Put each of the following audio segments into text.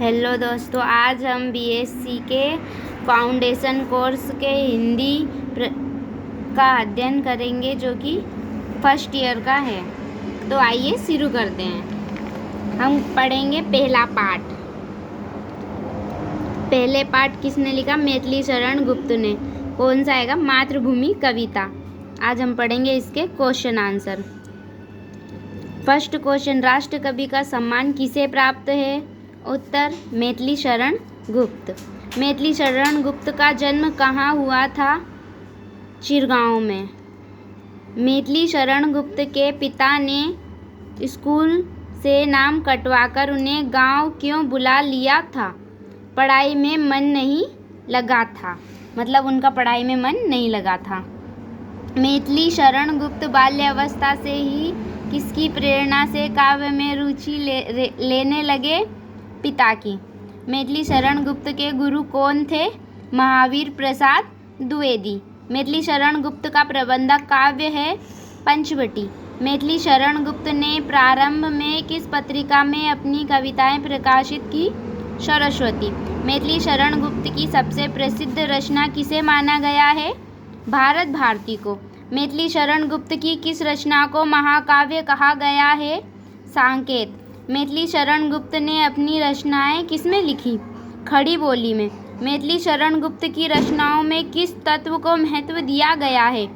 Hello दोस्तों, आज हम बीएससी के फाउंडेशन कोर्स के हिंदी का अध्ययन करेंगे जो कि फर्स्ट ईयर का है। तो आइए शुरू करते हैं। हम पढ़ेंगे पहला पाठ। पहले पाठ किसने लिखा? मैथिली शरण गुप्त ने। कौन सा आएगा? मातृभूमि कविता। आज हम पढ़ेंगे इसके क्वेश्चन आंसर। फर्स्ट क्वेश्चन, राष्ट्र कवि का सम्मान किसे प्राप्त है? उत्तर, मैथिली शरण गुप्त। मैथिली शरण गुप्त का जन्म कहाँ हुआ था? चिरगांव में। मैथिली शरण गुप्त के पिता ने स्कूल से नाम कटवाकर उन्हें गांव क्यों बुला लिया था? पढ़ाई में मन नहीं लगा था। मतलब उनका पढ़ाई में मन नहीं लगा था। मैथिली शरण गुप्त बाल्यावस्था से ही किसकी प्रेरणा से काव्य में रुचि लेने लगे? पिता की। मैथिली शरण गुप्त के गुरु कौन थे? महावीर प्रसाद द्विवेदी। मैथिली शरण गुप्त का प्रबंधक काव्य है पंचवटी। मैथिली शरण गुप्त ने प्रारंभ में किस पत्रिका में अपनी कविताएं प्रकाशित की? सरस्वती। मैथिली शरण गुप्त की सबसे प्रसिद्ध रचना किसे माना गया है? भारत भारती को। मैथिली शरण गुप्त की किस रचना को महाकाव्य कहा गया है? साकेत। मैथिली शरण गुप्त ने अपनी रचनाएं किसमें लिखी? खड़ी बोली में। मैथिली शरण गुप्त की रचनाओं में किस तत्व को महत्व दिया गया है?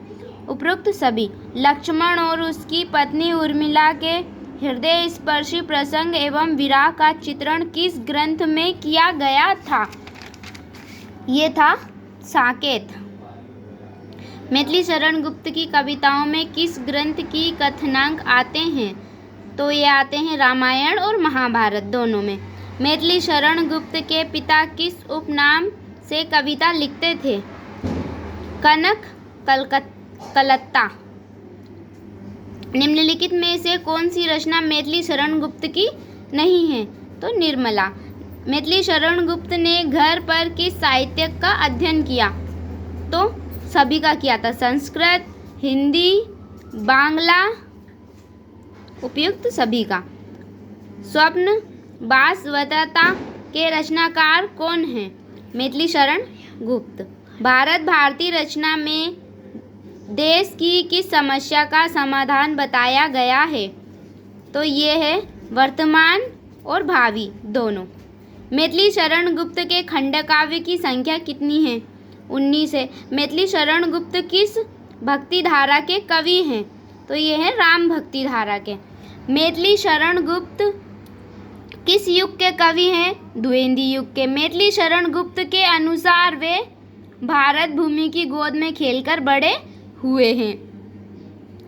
उपरोक्त सभी। लक्ष्मण और उसकी पत्नी उर्मिला के हृदय स्पर्शी प्रसंग एवं विरह का चित्रण किस ग्रंथ में किया गया था? ये था साकेत। मैथिली शरण गुप्त की कविताओं में किस ग्रंथ की कथनांक आते हैं? तो ये आते हैं रामायण और महाभारत दोनों में। मैथिली शरण गुप्त के पिता किस उपनाम से कविता लिखते थे? कनक कलत्ता। निम्नलिखित में से कौन सी रचना मैथिली शरण गुप्त की नहीं है? तो निर्मला। मैथिली शरण गुप्त ने घर पर किस साहित्य का अध्ययन किया? तो सभी का किया था। संस्कृत, हिंदी, बांग्ला, उपयुक्त सभी का। स्वप्न वासवदत्ता के रचनाकार कौन है? मैथिली शरण गुप्त। भारत भारती रचना में देश की किस समस्या का समाधान बताया गया है? तो ये है वर्तमान और भावी दोनों। मैथिली शरण गुप्त के खंडकाव्य की संख्या कितनी है? 19 है। मैथिली शरण गुप्त किस भक्ति धारा के कवि हैं? तो ये है राम भक्ति धारा के। मैथिली शरण गुप्त किस युग के कवि हैं? द्विवेदी युग के। मैथिली शरण गुप्त के अनुसार वे भारत भूमि की गोद में खेलकर बड़े हुए हैं।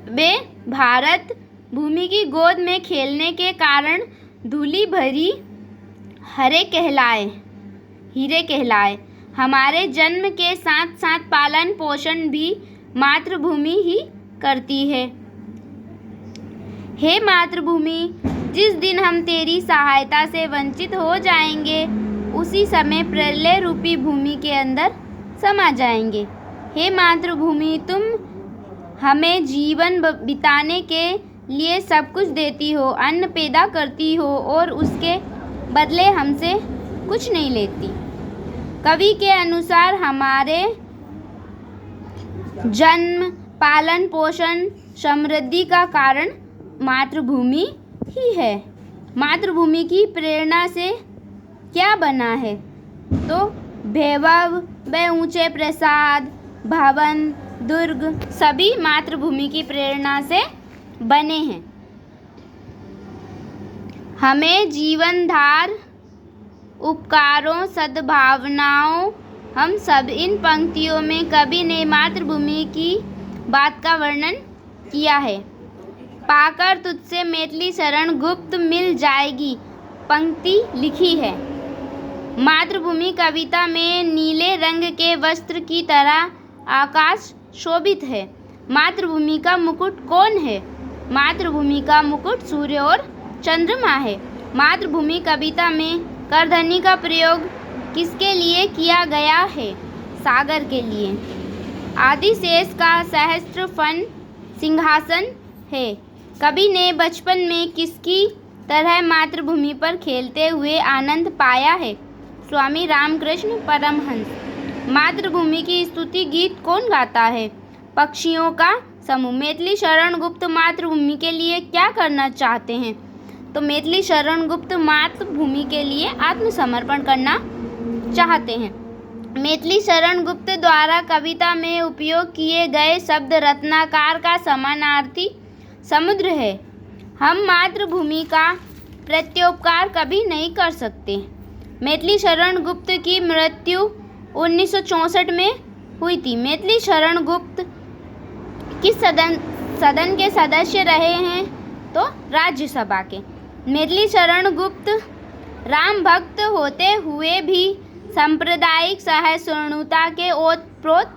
वे भारत भूमि की गोद में खेलने के कारण धूली भरी हीरे कहलाए। हमारे जन्म के साथ साथ पालन पोषण भी मातृभूमि ही करती है। हे मातृभूमि, जिस दिन हम तेरी सहायता से वंचित हो जाएंगे उसी समय प्रलय रूपी भूमि के अंदर समा जाएंगे। हे मातृभूमि, तुम हमें जीवन बिताने के लिए सब कुछ देती हो, अन्न पैदा करती हो और उसके बदले हमसे कुछ नहीं लेती। कवि के अनुसार हमारे जन्म, पालन पोषण, समृद्धि का कारण मातृभूमि ही है। मातृभूमि की प्रेरणा से क्या बना है? तो वैभव व ऊंचे प्रासाद, भवन, दुर्ग सभी मातृभूमि की प्रेरणा से बने हैं। हमें जीवनधार, उपकारों, सद्भावनाओं, हम सब। इन पंक्तियों में कवि ने मातृभूमि की बात का वर्णन किया है। पाकर तुझसे मैथिली शरण गुप्त मिल जाएगी पंक्ति लिखी है। मातृभूमि कविता में नीले रंग के वस्त्र की तरह आकाश शोभित है। मातृभूमि का मुकुट कौन है? मातृभूमि का मुकुट सूर्य और चंद्रमा है। मातृभूमि कविता में करधनी का प्रयोग किसके लिए किया गया है? सागर के लिए। आदिशेष का सहस्त्र फण सिंहासन है। कवि ने बचपन में किसकी तरह मातृभूमि पर खेलते हुए आनंद पाया है? स्वामी रामकृष्ण परमहंस। मातृभूमि की स्तुति गीत कौन गाता है? पक्षियों का समूह। मैथिली शरण गुप्त मातृभूमि के लिए क्या करना चाहते हैं? तो मैथिली शरण गुप्त मातृभूमि के लिए आत्मसमर्पण करना चाहते हैं। मैथिली शरण गुप्त द्वारा कविता में उपयोग किए गए शब्द रत्नाकर का समानार्थी समुद्र है। हम मातृभूमि का प्रत्युपकार कभी नहीं कर सकते। मैथिली शरण गुप्त की मृत्यु 1964 में हुई थी। मैथिली शरण गुप्त किस सदन के सदस्य रहे हैं? तो राज्यसभा के। मैथिली शरण गुप्त राम भक्त होते हुए भी सांप्रदायिक सहिष्णुता के ओतप्रोत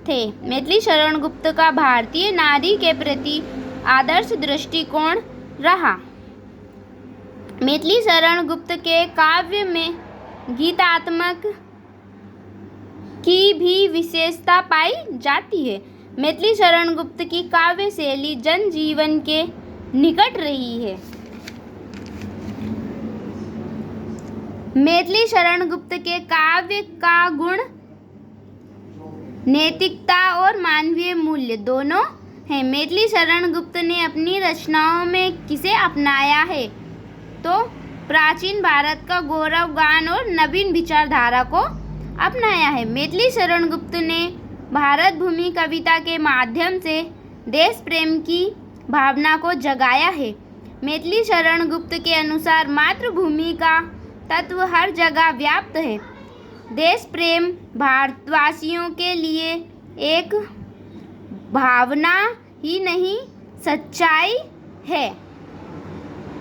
थे। मैथिली शरण गुप्त का भारतीय नारी के प्रति आदर्श दृष्टिकोण रहा। मैथिली शरण गुप्त के काव्य में गीतात्मक की भी विशेषता पाई जाती है। मैथिली शरण गुप्त की काव्य शैली जनजीवन के निकट रही है। मैथिली शरण गुप्त के काव्य का गुण नैतिकता और मानवीय मूल्य दोनों है। मैथिली शरण गुप्त ने अपनी रचनाओं में किसे अपनाया है? तो प्राचीन भारत का गौरव गान और नवीन विचारधारा को अपनाया है। मैथिली शरण गुप्त ने भारत भूमि कविता के माध्यम से देश प्रेम की भावना को जगाया है। मैथिली शरण गुप्त के अनुसार मातृभूमि का तत्व हर जगह व्याप्त है। देश प्रेम भारतवासियों के लिए एक भावना ही नहीं, सच्चाई है।